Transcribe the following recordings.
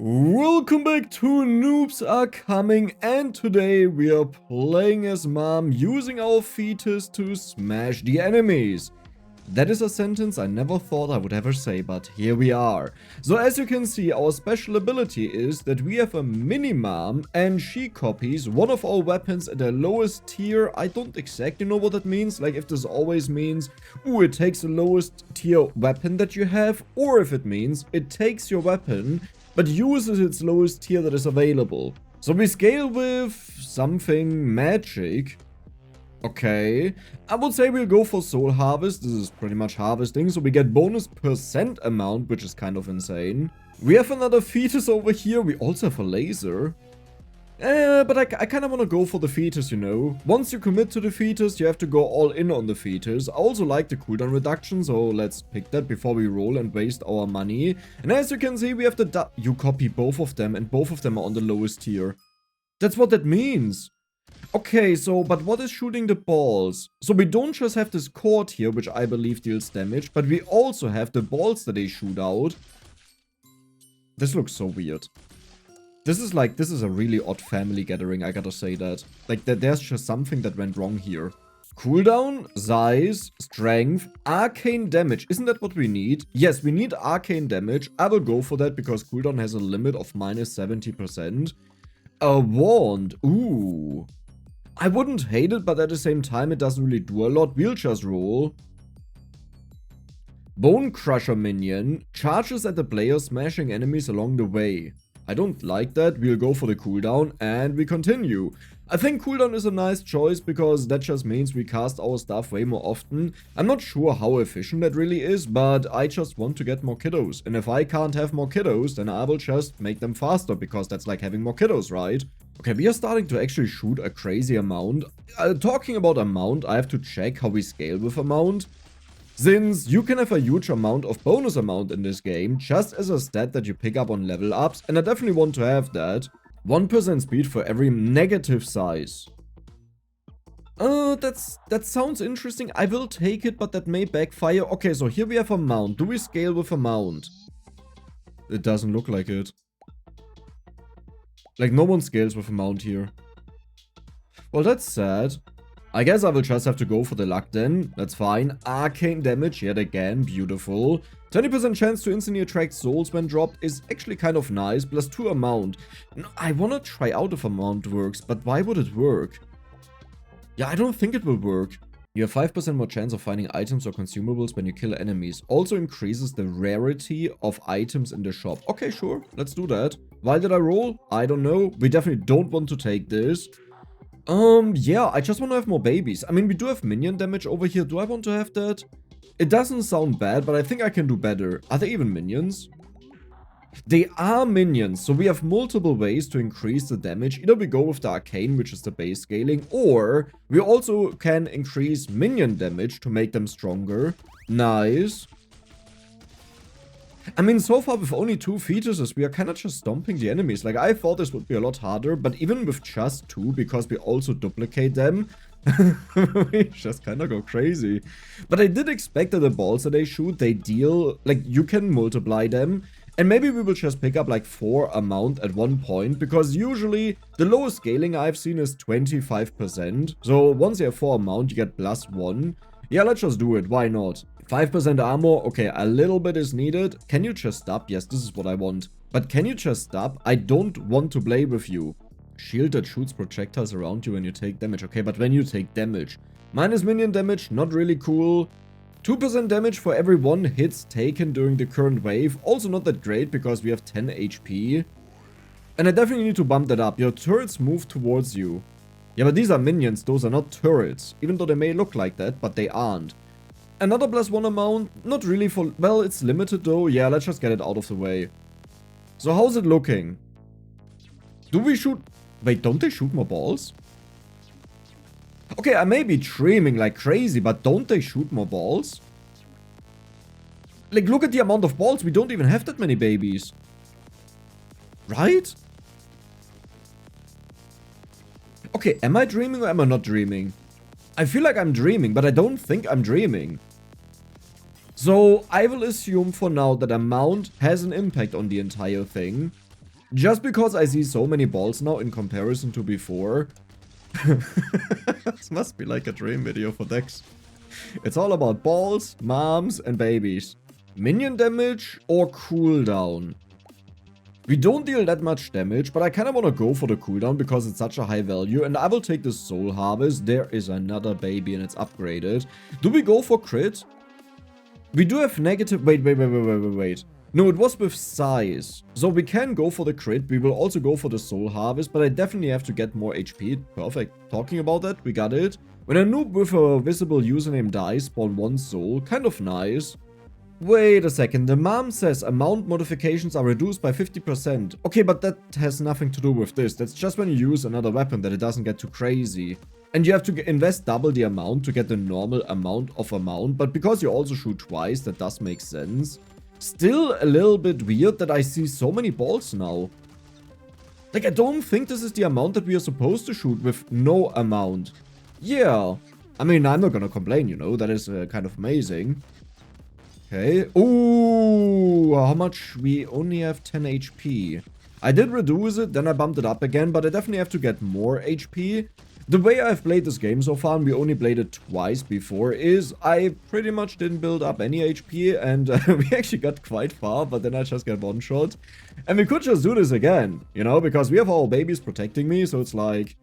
Welcome back to Noobs Are Coming, and today we are playing as Mom using our fetus to smash the enemies. That is a sentence I never thought I would ever say, but here we are. So as you can see, our special ability is that we have a mini mom and she copies one of our weapons at the lowest tier. I don't exactly know what that means, like if this always means, ooh, it takes the lowest tier weapon that you have, or if it means it takes your weapon but uses its lowest tier that is available. So we scale with something magic. Okay, I would say we'll go for soul harvest. This is pretty much harvesting, so we get bonus percent amount, which is kind of insane. We have another fetus over here. We also have a laser. But I kind of want to go for the fetus, you know. Once you commit to the fetus, you have to go all in on the fetus. I also like the cooldown reduction, so let's pick that before we roll and waste our money. And as you can see, we have the you copy both of them, and both of them are on the lowest tier. That's what that means. Okay, so, but what is shooting the balls? So we don't just have this cord here, which I believe deals damage, but we also have the balls that they shoot out. This looks so weird. This is a really odd family gathering, I gotta say that. Like, there's just something that went wrong here. Cooldown, size, strength, arcane damage. Isn't that what we need? Yes, we need arcane damage. I will go for that because cooldown has a limit of minus 70%. A wand. Ooh. I wouldn't hate it, but at the same time, it doesn't really do a lot. We'll just roll. Bone Crusher Minion. Charges at the player, smashing enemies along the way. I don't like that. We'll go for the cooldown and we continue. I think cooldown is a nice choice because that just means we cast our stuff way more often. I'm not sure how efficient that really is, but I just want to get more kiddos. And if I can't have more kiddos, then I will just make them faster because that's like having more kiddos, right? Okay, we are starting to actually shoot a crazy amount. Talking about amount, I have to check how we scale with amount. Since you can have a huge amount of bonus amount in this game, just as a stat that you pick up on level ups, and I definitely want to have that. 1% speed for every negative size. That sounds interesting. I will take it, but that may backfire. Okay, so here we have a mount. Do we scale with a mount? It doesn't look like it. Like, no one scales with a mount here. Well, that's sad. I guess I will just have to go for the luck then. That's fine. Arcane damage yet again. Beautiful. 20% chance to instantly attract souls when dropped is actually kind of nice. Plus 2 amount. I want to try out if amount works, but why would it work? Yeah, I don't think it will work. You have 5% more chance of finding items or consumables when you kill enemies. Also increases the rarity of items in the shop. Okay, sure. Let's do that. Why did I roll? I don't know. We definitely don't want to take this. Yeah, I just want to have more babies. I mean, we do have minion damage over here. Do I want to have that? It doesn't sound bad, but I think I can do better. Are they even minions? They are minions, so we have multiple ways to increase the damage. Either we go with the arcane, which is the base scaling, or we also can increase minion damage to make them stronger. Nice. I mean, so far with only 2 fetuses, we are kind of just stomping the enemies. Like, I thought this would be a lot harder, but even with just 2, because we also duplicate them, we just kind of go crazy. But I did expect that the balls that they shoot, they deal, like, you can multiply them. And maybe we will just pick up like 4 amount at one point, because usually the lowest scaling I've seen is 25%. So once you have 4 amount, you get plus 1. Yeah, let's just do it. Why not? 5% armor. Okay, a little bit is needed. Can you just stop? Yes, this is what I want. But can you just stop? I don't want to play with you. Shield that shoots projectiles around you when you take damage. Okay, but when you take damage. Minus minion damage, not really cool. 2% damage for every 1 hit taken during the current wave. Also not that great because we have 10 HP. And I definitely need to bump that up. Your turrets move towards you. Yeah, but these are minions. Those are not turrets. Even though they may look like that, but they aren't. Another plus 1 amount. Not really for... Well, it's limited though. Yeah, let's just get it out of the way. So how's it looking? Do we shoot... Wait, don't they shoot more balls? Okay, I may be dreaming like crazy, but don't they shoot more balls? Like, look at the amount of balls. We don't even have that many babies. Right? Okay, am I dreaming or am I not dreaming? I feel like I'm dreaming, but I don't think I'm dreaming. So, I will assume for now that amount has an impact on the entire thing. Just because I see so many balls now in comparison to before. This must be like a dream video for Dex. It's all about balls, moms, and babies. Minion damage or cooldown? We don't deal that much damage, but I kind of want to go for the cooldown because it's such a high value. And I will take the Soul Harvest. There is another baby and it's upgraded. Do we go for crit? We do have negative... Wait. No, it was with size. So we can go for the crit. We will also go for the Soul Harvest, but I definitely have to get more HP. Perfect. Talking about that, we got it. When a noob with a visible username dies, spawn 1 soul. Kind of nice. Wait a second. The mom says amount modifications are reduced by 50%. Okay, but that has nothing to do with this. That's just when you use another weapon that it doesn't get too crazy. And you have to invest double the amount to get the normal amount. But because you also shoot twice, that does make sense. Still a little bit weird that I see so many balls now. Like, I don't think this is the amount that we are supposed to shoot with no amount. Yeah. I mean, I'm not gonna complain, you know. That is kind of amazing. Okay. Ooh, how much? We only have 10 HP. I did reduce it, then I bumped it up again, but I definitely have to get more HP. The way I've played this game so far, and we only played it twice before, is I pretty much didn't build up any HP, and we actually got quite far, but then I just got one shot. And we could just do this again, you know, because we have our babies protecting me, so it's like,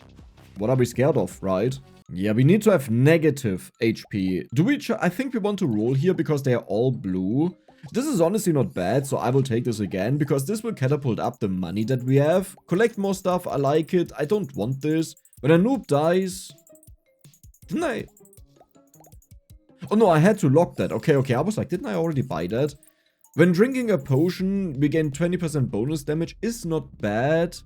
what are we scared of, right? Yeah, we need to have negative HP. I think we want to roll here because they are all blue. This is honestly not bad, so I will take this again, because this will catapult up the money that we have. Collect more stuff, I like it. I don't want this. When a noob dies... Didn't I? Oh no, I had to lock that. Okay, I was like, didn't I already buy that? When drinking a potion, we gain 20% bonus damage. Is not bad.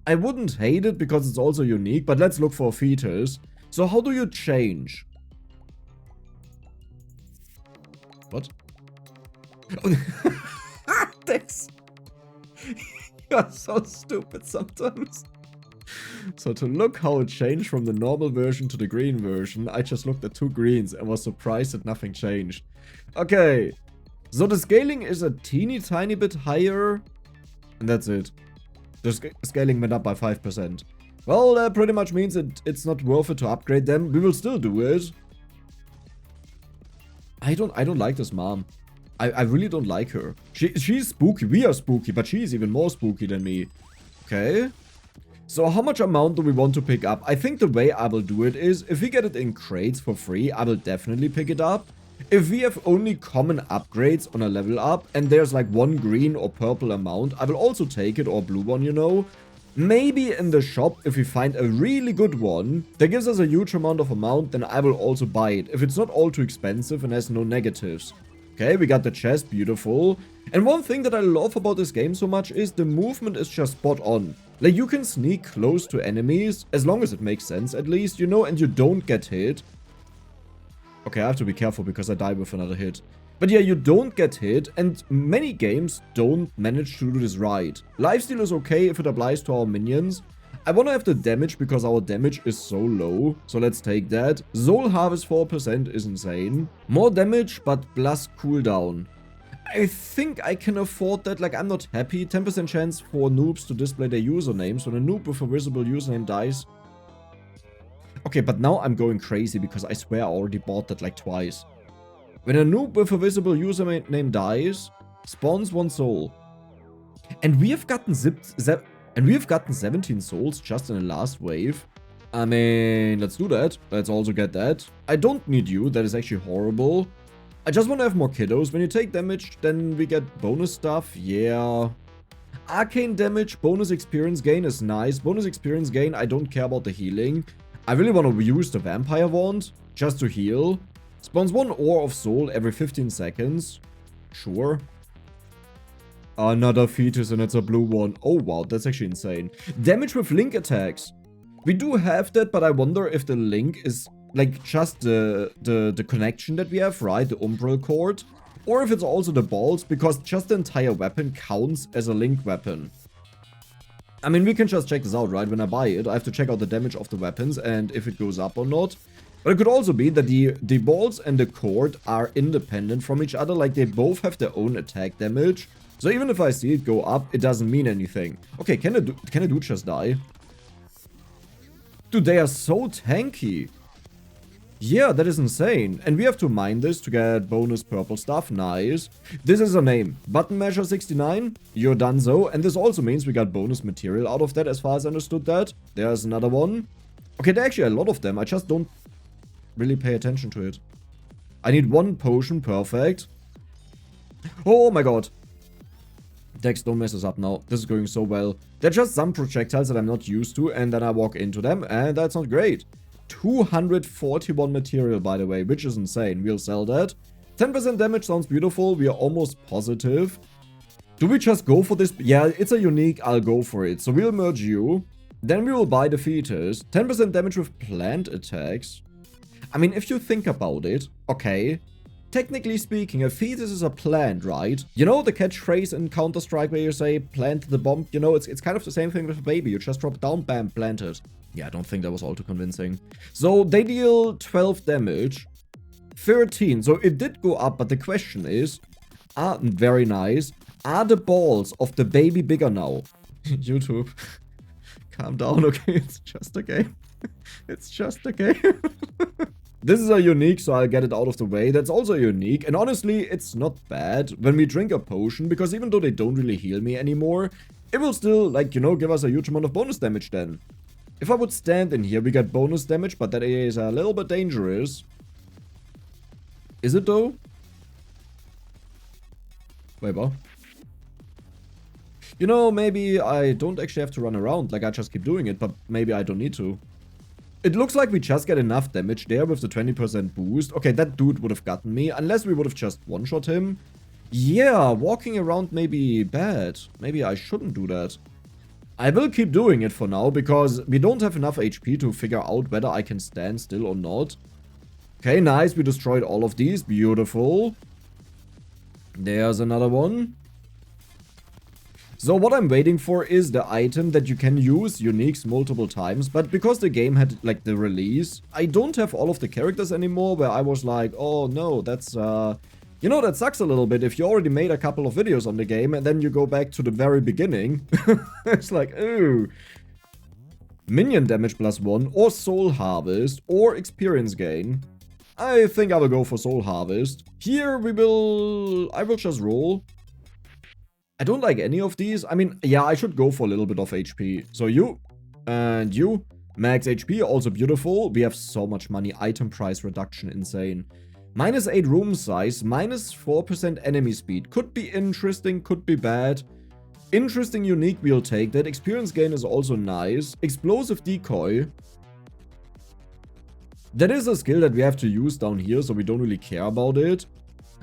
I wouldn't hate it because it's also unique, but let's look for a fetus. So how do you change? What? Thanks. You're so stupid sometimes. So to look how it changed from the normal version to the green version, I just looked at 2 greens and was surprised that nothing changed. Okay. So the scaling is a teeny tiny bit higher. And that's it. The scaling went up by 5%. Well, that pretty much means it's not worth it to upgrade them. We will still do it. I don't like this mom. I really don't like her. She's spooky. We are spooky, but she's even more spooky than me. Okay. So how much amount do we want to pick up? I think the way I will do it is, if we get it in crates for free, I will definitely pick it up. If we have only common upgrades on a level up, and there's like 1 green or purple amount, I will also take it, or blue one, you know. Maybe in the shop, if we find a really good one that gives us a huge amount, then I will also buy it, if it's not all too expensive and has no negatives. Okay, we got the chest, beautiful. And one thing that I love about this game so much is the movement is just spot on. Like, you can sneak close to enemies, as long as it makes sense at least, you know, and you don't get hit. Okay, I have to be careful because I die with another hit. But yeah, you don't get hit, and many games don't manage to do this right. Lifesteal is okay if it applies to our minions. I want to have the damage because our damage is so low, so let's take that. Soul Harvest 4% is insane. More damage, but plus cooldown. I think I can afford that. Like, I'm not happy. 10% chance for noobs to display their usernames. When a noob with a visible username dies. Okay, but now I'm going crazy because I swear I already bought that like twice. When a noob with a visible username dies, spawns 1 soul. And we have gotten 17 souls just in the last wave. I mean, let's do that. Let's also get that. I don't need you. That is actually horrible. I just want to have more kiddos. When you take damage, then we get bonus stuff. Yeah. Arcane damage, bonus experience gain is nice. Bonus experience gain, I don't care about the healing. I really want to use the Vampire Wand just to heal. Spawns 1 Ore of Soul every 15 seconds. Sure. Another fetus and it's a blue one. Oh wow, that's actually insane. Damage with link attacks. We do have that, but I wonder if the link is like just the connection that we have, right? The umbral cord. Or if it's also the balls, because just the entire weapon counts as a link weapon. I mean, we can just check this out, right? When I buy it, I have to check out the damage of the weapons and if it goes up or not. But it could also be that the balls and the cord are independent from each other. Like, they both have their own attack damage. So even if I see it go up, it doesn't mean anything. Okay, can a dude just die? Dude, they are so tanky. Yeah, that is insane. And we have to mine this to get bonus purple stuff. Nice. This is a name. Button measure 69. You're done so. And this also means we got bonus material out of that as far as I understood that. There's another one. Okay, there are actually a lot of them. I just don't really pay attention to it. I need one potion. Perfect. Oh my god. Dex, don't mess us up now. This is going so well. They're just some projectiles that I'm not used to. And then I walk into them. And that's not great. 241 material, by the way, which is insane. We'll sell that. 10% damage sounds beautiful. We are almost positive. Do we just go for this? Yeah, it's a unique. I'll go for it. So we'll merge you. Then we will buy the fetus. 10% damage with plant attacks. I mean, if you think about it, okay. Technically speaking, a fetus is a plant, right? You know the catchphrase in Counter-Strike where you say, plant the bomb? You know, it's kind of the same thing with a baby. You just drop it down, bam, plant it. Yeah, I don't think that was all too convincing. So they deal 12 damage. 13. So it did go up, but the question is, very nice. Are the balls of the baby bigger now? YouTube. Calm down, okay? It's just a game. It's just a game. This is a unique, so I'll get it out of the way. That's also unique. And honestly, it's not bad when we drink a potion, because even though they don't really heal me anymore, it will still, like, you know, give us a huge amount of bonus damage then. If I would stand in here, we get bonus damage, but that is a little bit dangerous. Is it though? Wait, what? You know, maybe I don't actually have to run around, like I just keep doing it, but maybe I don't need to. It looks like we just get enough damage there with the 20% boost. Okay, that dude would have gotten me, unless we would have just one-shot him. Yeah, walking around may be bad. Maybe I shouldn't do that. I will keep doing it for now, because we don't have enough HP to figure out whether I can stand still or not. Okay, nice. We destroyed all of these. Beautiful. There's another one. So what I'm waiting for is the item that you can use uniques multiple times. But because the game had, like, the release, I don't have all of the characters anymore where I was like, oh no, that's, you know, that sucks a little bit if you already made a couple of videos on the game and then you go back to the very beginning. It's like, ooh. Minion damage +1 or soul harvest or experience gain. I think I will go for soul harvest. Here I will just roll. I don't like any of these. I mean, yeah, I should go for a little bit of HP. So you and you. Max HP, also beautiful. We have so much money. Item price reduction, insane. -8 room size, -4% enemy speed. Could be interesting, could be bad. Interesting, unique, we'll take that. Experience gain is also nice. Explosive decoy. That is a skill that we have to use down here, so we don't really care about it.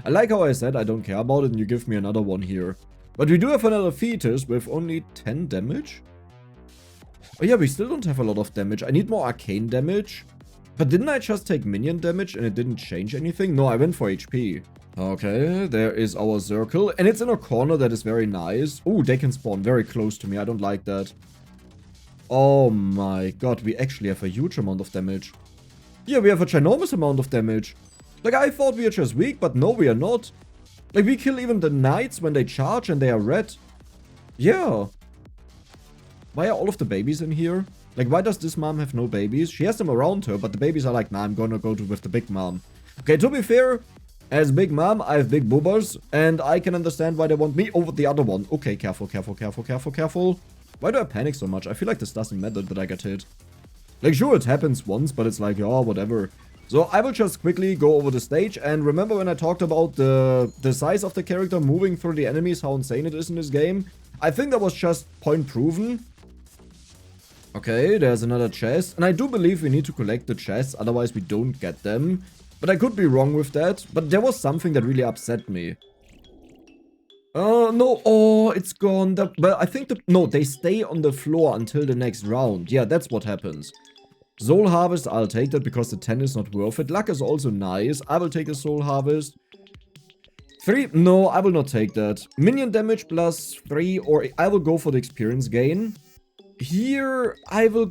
I like how I said I don't care about it and you give me another one here. But we do have another fetus with only 10 damage. Oh yeah, we still don't have a lot of damage. I need more arcane damage. But didn't I just take minion damage and it didn't change anything? No, I went for HP. Okay, there is our circle. And it's in a corner that is very nice. Oh, they can spawn very close to me. I don't like that. Oh my god, we actually have a huge amount of damage. Yeah, we have a ginormous amount of damage. Like, I thought we are just weak, but no, we are not. Like, we kill even the knights when they charge and they are red. Yeah. Why are all of the babies in here? Like, why does this mom have no babies? She has them around her, but the babies are like, nah, I'm gonna go with the big mom. Okay, to be fair, as big mom, I have big boobers, and I can understand why they want me over the other one. Okay, careful, careful, careful, careful, careful. Why do I panic so much? I feel like this doesn't matter that I get hit. Like, sure, it happens once, but it's like, oh, whatever. So I will just quickly go over the stage, and remember when I talked about the size of the character moving through the enemies, how insane it is in this game? I think that was just point proven. Okay, there's another chest, and I do believe we need to collect the chests, otherwise we don't get them. But I could be wrong with that, but there was something that really upset me. No, oh, it's gone. But I think no, they stay on the floor until the next round. Yeah, that's what happens. Soul Harvest, I'll take that because the 10 is not worth it. Luck is also nice. I will take a Soul Harvest. 3, no, I will not take that. Minion damage +3, or I will go for the experience gain. Here, I will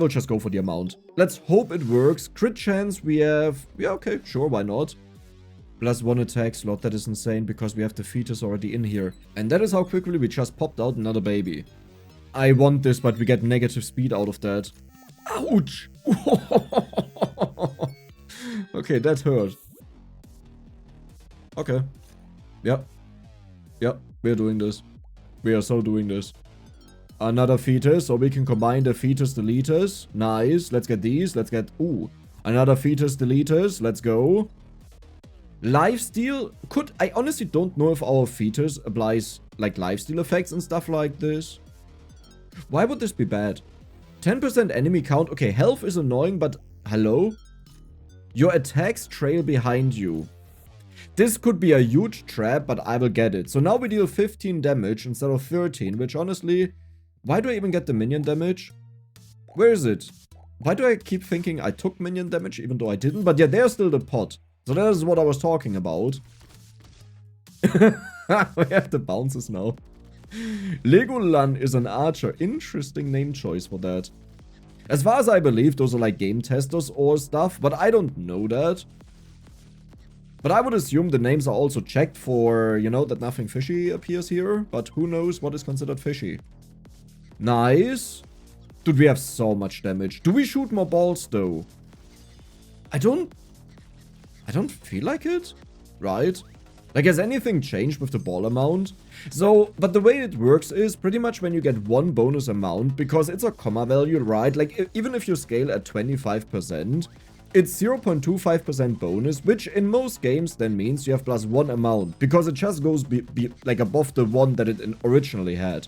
just go for the amount. Let's hope it works. Crit chance we have, yeah, okay, sure, why not? +1 attack slot. That is insane because we have the fetus already in here. And that is how quickly we just popped out another baby. I want this, but we get negative speed out of that. Ouch! Okay, that hurt. Okay. Yep. Yep, we're doing this. We are so doing this. Another fetus, so we can combine the fetus deleters. Nice. Let's get these. Let's get... Ooh. Another fetus deleters. Let's go. Lifesteal? I honestly don't know if our fetus applies, like, lifesteal effects and stuff like this. Why would this be bad? 10% enemy count. Okay, health is annoying, but... Hello? Your attacks trail behind you. This could be a huge trap, but I will get it. So now we deal 15 damage instead of 13, which honestly... Why do I even get the minion damage? Where is it? Why do I keep thinking I took minion damage even though I didn't? But yeah, there's still the pot. So that is what I was talking about. We have the bounces now. Legolan is an archer. Interesting name choice for that. As far as I believe, those are like game testers or stuff, but I don't know that. But I would assume the names are also checked for, you know, that nothing fishy appears here. But who knows what is considered fishy. Nice. Dude, we have so much damage. Do we shoot more balls, though? I don't feel like it, right? Like, has anything changed with the ball amount? So, but the way it works is pretty much when you get one bonus amount, because it's a comma value, right? Like, even if you scale at 25%, it's 0.25% bonus, which in most games then means you have +1 amount, because it just goes like above the one that it originally had.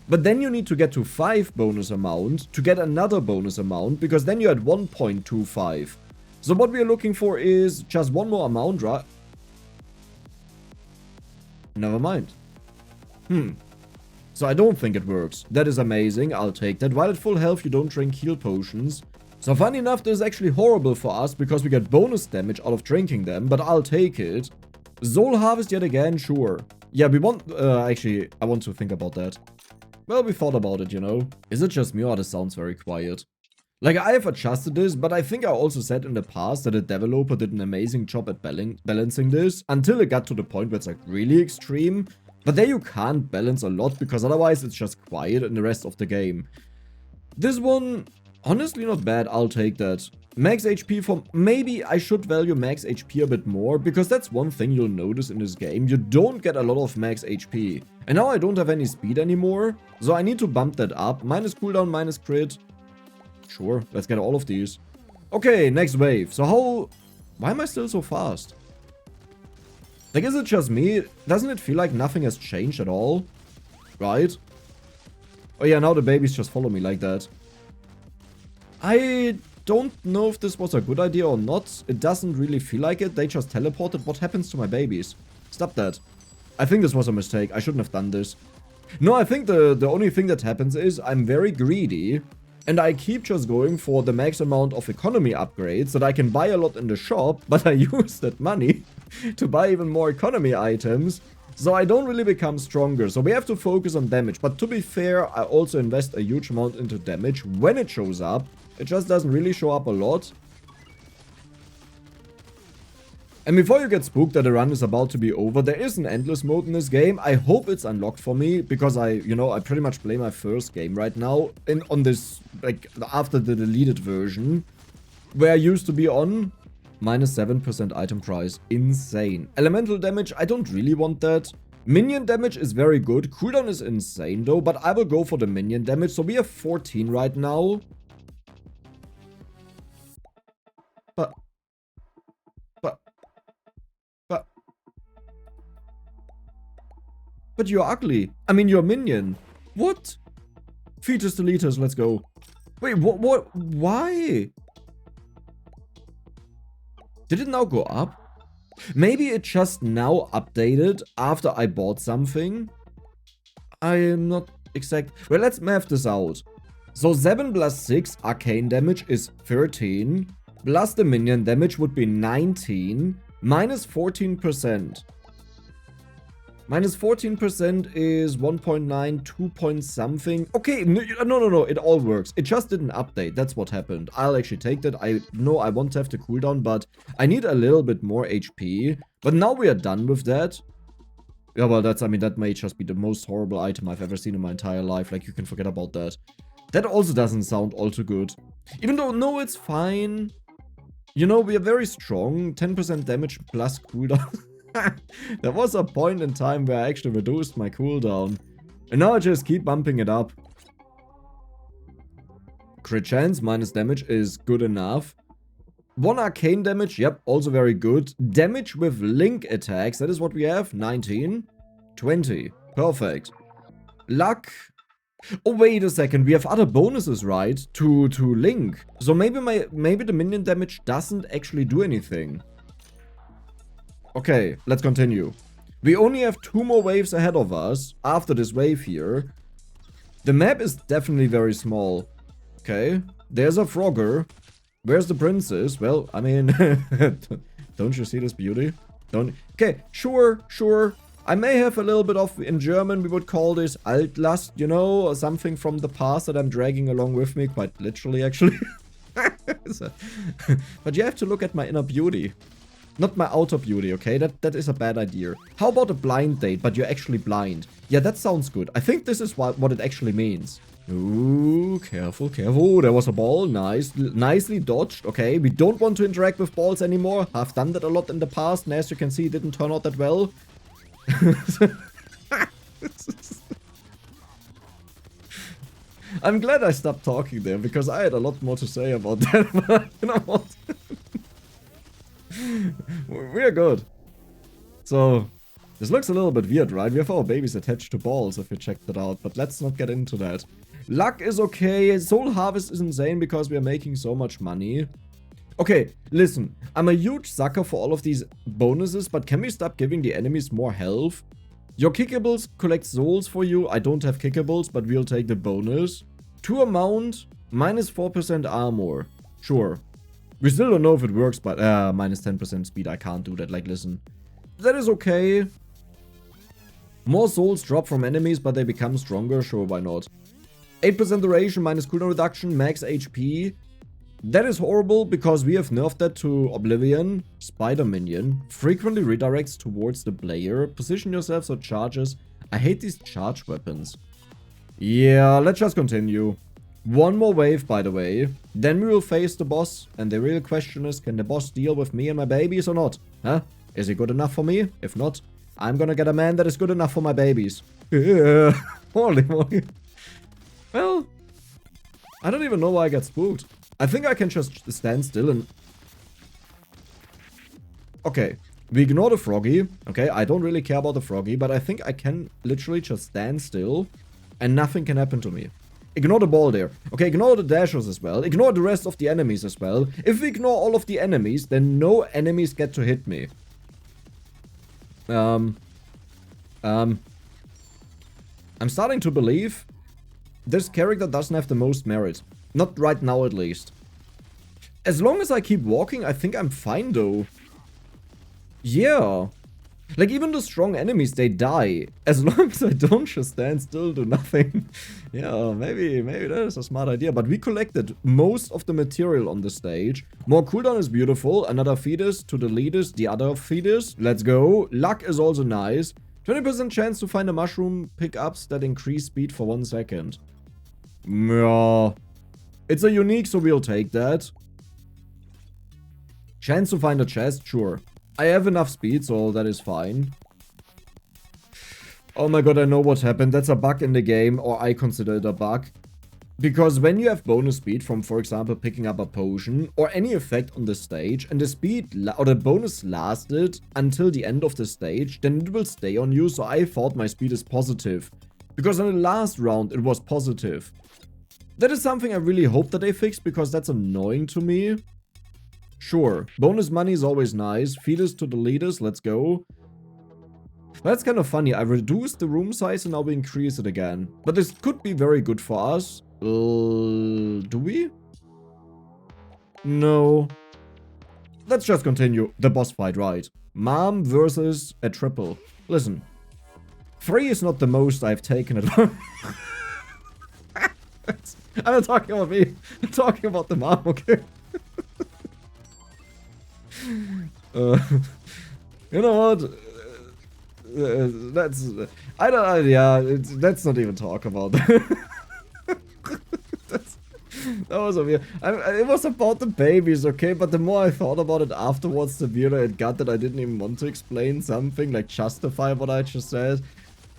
But then you need to get to 5 bonus amount to get another bonus amount, because then you're at 1.25. So what we are looking for is just one more amount, right? Never mind. So I don't think it works. That is amazing, I'll take that. While at full health you don't drink heal potions. So funny enough, this is actually horrible for us, because we get bonus damage out of drinking them, but I'll take it. Soul Harvest yet again, sure. Yeah, we want... actually, I want to think about that. Well, we thought about it, you know. Is it just me or this sounds very quiet? Like, I have adjusted this, but I think I also said in the past that a developer did an amazing job at balancing this, until it got to the point where it's like really extreme. But there you can't balance a lot, because otherwise it's just quiet in the rest of the game. This one, honestly not bad, I'll take that. Max HP from... Maybe I should value max HP a bit more, because that's one thing you'll notice in this game. You don't get a lot of max HP. And now I don't have any speed anymore, so I need to bump that up. Minus cooldown, minus crit. Sure, let's get all of these. Okay, next wave. So how... Why am I still so fast? Like, is it just me? Doesn't it feel like nothing has changed at all? Right? Oh yeah, now the babies just follow me like that. I don't know if this was a good idea or not. It doesn't really feel like it. They just teleported. What happens to my babies? Stop that. I think this was a mistake. I shouldn't have done this. No, I think the only thing that happens is I'm very greedy. And I keep just going for the max amount of economy upgrades that I can buy a lot in the shop. But I use that money to buy even more economy items. So I don't really become stronger. So we have to focus on damage. But to be fair, I also invest a huge amount into damage when it shows up. It just doesn't really show up a lot. And before you get spooked that the run is about to be over, there is an endless mode in this game. I hope it's unlocked for me, because I pretty much play my first game right now on this, like, after the deleted version, where I used to be on minus 7% item price. Insane. Elemental damage, I don't really want that. Minion damage is very good. Cooldown is insane though, but I will go for the minion damage. So we have 14 right now. But you're ugly. I mean, you're a minion. What? Fetus deleters, let's go. Wait, what? Why? Did it now go up? Maybe it just now updated after I bought something. I am not exact. Well, let's math this out. So 7 plus 6 arcane damage is 13. Plus the minion damage would be 19. Minus 14%. Minus 14% is 1.9, 2 point something. Okay, no, it all works. It just didn't update. That's what happened. I'll actually take that. I know I want to have the cooldown, but I need a little bit more HP. But now we are done with that. Yeah, well, I mean, that may just be the most horrible item I've ever seen in my entire life. Like, you can forget about that. That also doesn't sound all too good. Even though, no, it's fine. You know, we are very strong. 10% damage plus cooldown. There was a point in time where I actually reduced my cooldown. And now I just keep bumping it up. Crit chance minus damage is good enough. 1 arcane damage, yep, also very good. Damage with link attacks, that is what we have. 19. 20. Perfect. Luck. Oh, wait a second, we have other bonuses, right? To link. So maybe the minion damage doesn't actually do anything. Okay, let's continue. We only have 2 more waves ahead of us after this wave here. The map is definitely very small. Okay, there's a Frogger. Where's the princess? Well, I mean, don't you see this beauty? Okay, sure. I may have a little bit of, in German, we would call this Altlast, you know, or something from the past that I'm dragging along with me, quite literally, actually. But you have to look at my inner beauty. Not my outer beauty, okay? That is a bad idea. How about a blind date, but you're actually blind? Yeah, that sounds good. I think this is what it actually means. Ooh, careful. There was a ball. Nice. Nicely dodged. Okay, we don't want to interact with balls anymore. I've done that a lot in the past, and as you can see, it didn't turn out that well. I'm glad I stopped talking there, because I had a lot more to say about that, but you know what? We're good. So, this looks a little bit weird, right? We have our babies attached to balls, if you checked that out, but let's not get into that. Luck is okay. Soul Harvest is insane because we are making so much money. Okay, listen. I'm a huge sucker for all of these bonuses, but can we stop giving the enemies more health? Your kickables collect souls for you. I don't have kickables, but we'll take the bonus. 2 amount, minus 4% armor. Sure. We still don't know if it works, but minus 10% speed. I can't do that. Like, listen. That is okay. More souls drop from enemies, but they become stronger. Sure, why not? 8% duration, minus cooldown reduction, max HP. That is horrible because we have nerfed that to Oblivion. Spider Minion. Frequently redirects towards the player. Position yourself so charges. I hate these charge weapons. Yeah, let's just continue. 1 more wave, by the way. Then we will face the boss. And the real question is, can the boss deal with me and my babies or not? Huh? Is he good enough for me? If not, I'm gonna get a man that is good enough for my babies. Holy moly. Well, I don't even know why I get spooked. I think I can just stand still and... Okay, we ignore the froggy. Okay, I don't really care about the froggy, but I think I can literally just stand still and nothing can happen to me. Ignore the ball there. Okay, ignore the dashers as well. Ignore the rest of the enemies as well. If we ignore all of the enemies, then no enemies get to hit me. I'm starting to believe this character doesn't have the most merit. Not right now, at least. As long as I keep walking, I think I'm fine, though. Yeah. Like, even the strong enemies, they die. As long as I don't just stand still, do nothing. Yeah, maybe that is a smart idea. But we collected most of the material on the stage. More cooldown is beautiful. Another fetus to the leaders, the other fetus. Let's go. Luck is also nice. 20% chance to find a mushroom pickups that increase speed for 1 second. Yeah. It's a unique, so we'll take that. Chance to find a chest? Sure. I have enough speed, so that is fine. Oh my god, I know what happened. That's a bug in the game, or I consider it a bug. Because when you have bonus speed from, for example, picking up a potion, or any effect on the stage, and the speed or the bonus lasted until the end of the stage, then it will stay on you, so I thought my speed is positive. Because in the last round, it was positive. That is something I really hope that they fix, because that's annoying to me. Sure, bonus money is always nice. Fetus to the leaders, let's go. That's kind of funny. I reduced the room size and now we increase it again. But this could be very good for us. Do we? No. Let's just continue. The boss fight, right? Mom versus a triple. Listen. 3 is not the most I've taken it. I'm not talking about me. I'm talking about the mom, okay? You know what? That's I don't. Yeah, let's not even talk about that. That was a weird. It was about the babies, okay? But the more I thought about it afterwards, the weirder it got that I didn't even want to explain something, like justify what I just said.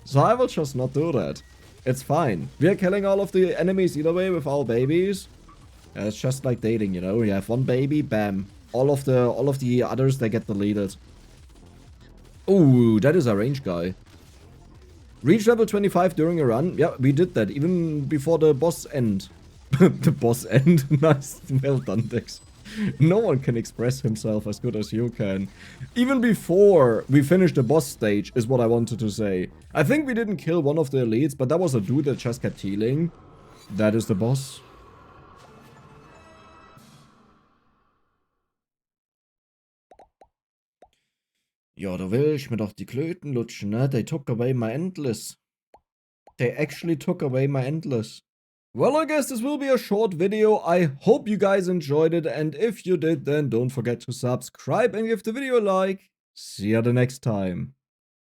So I will just not do that. It's fine. We are killing all of the enemies either way with our babies. It's just like dating, you know? You have one baby, bam. All of the others, they get deleted. Ooh, that is a range guy. Reach level 25 during a run. Yeah, we did that even before the boss end. The boss end. Nice. Well done, Dex. No one can express himself as good as you can. Even before we finished the boss stage is what I wanted to say. I think we didn't kill one of the elites, but that was a dude that just kept healing. That is the boss. Ja, da will ich mir doch die Klöten lutschen, ne? They took away my endless. They actually took away my endless. Well, I guess this will be a short video. I hope you guys enjoyed it, and if you did, then don't forget to subscribe and give the video a like. See you the next time.